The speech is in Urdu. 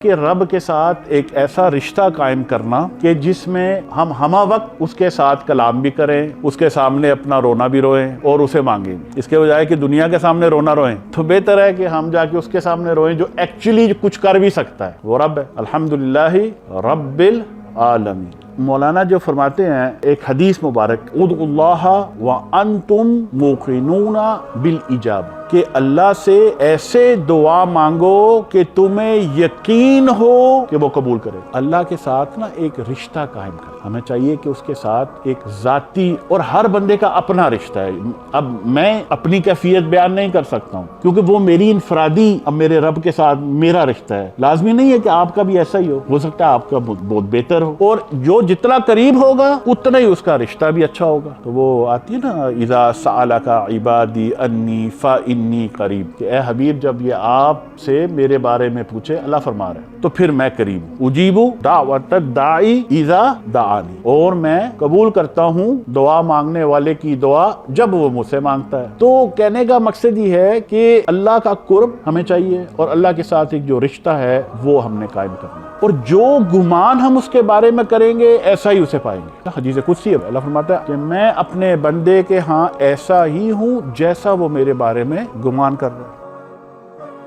کہ رب کے ساتھ ایک ایسا رشتہ قائم کرنا کہ جس میں ہم ہمہ وقت اس کے ساتھ کلام بھی کریں، اس کے سامنے اپنا رونا بھی روئیں اور اسے مانگیں، اس کے بجائے کہ دنیا کے سامنے رونا روئیں تو بہتر ہے کہ ہم جا کے اس کے سامنے روئیں جو ایکچولی کچھ کر بھی سکتا ہے، وہ رب ہے۔ الحمدللہ رب العالمین۔ مولانا جو فرماتے ہیں ایک حدیث مبارک، ادعوا اللہ وانتم موقنون بالاجابہ، کہ اللہ سے ایسے دعا مانگو کہ تمہیں یقین ہو کہ وہ قبول کرے۔ اللہ کے ساتھ نا ایک رشتہ قائم کر، ہمیں چاہیے کہ اس کے ساتھ ایک ذاتی، اور ہر بندے کا اپنا رشتہ ہے۔ اب میں اپنی کیفیت بیان نہیں کر سکتا ہوں کیونکہ وہ میری انفرادی، اب میرے رب کے ساتھ میرا رشتہ ہے، لازمی نہیں ہے کہ آپ کا بھی ایسا ہی ہو سکتا ہے آپ کا بہت بہتر ہو، اور جو جتنا قریب ہوگا اتنا ہی اس کا رشتہ بھی اچھا ہوگا۔ تو وہ آتی ہے نا، اذا سألک عبادی انی فإنی قریب، کہ اے حبیب جب یہ آپ سے میرے بارے میں پوچھے، اللہ فرما رہے ہیں تو پھر میں قریب ہوں، اجیب دعوت الداعی اذا دعانی، اور میں قبول کرتا ہوں دعا مانگنے والے کی دعا جب وہ مجھ سے مانگتا ہے۔ تو کہنے کا مقصد یہ ہے کہ اللہ کا قرب ہمیں چاہیے اور اللہ کے ساتھ ایک جو رشتہ ہے وہ ہم نے قائم کرنا ہے، اور جو گمان ہم اس کے بارے میں کریں گے ایسا ہی اسے پائیں گے۔ حدیث قدسی ہے، اللہ فرماتا ہے کہ میں اپنے بندے کے ہاں ایسا ہی ہوں جیسا وہ میرے بارے میں گمان کر رہا ہے۔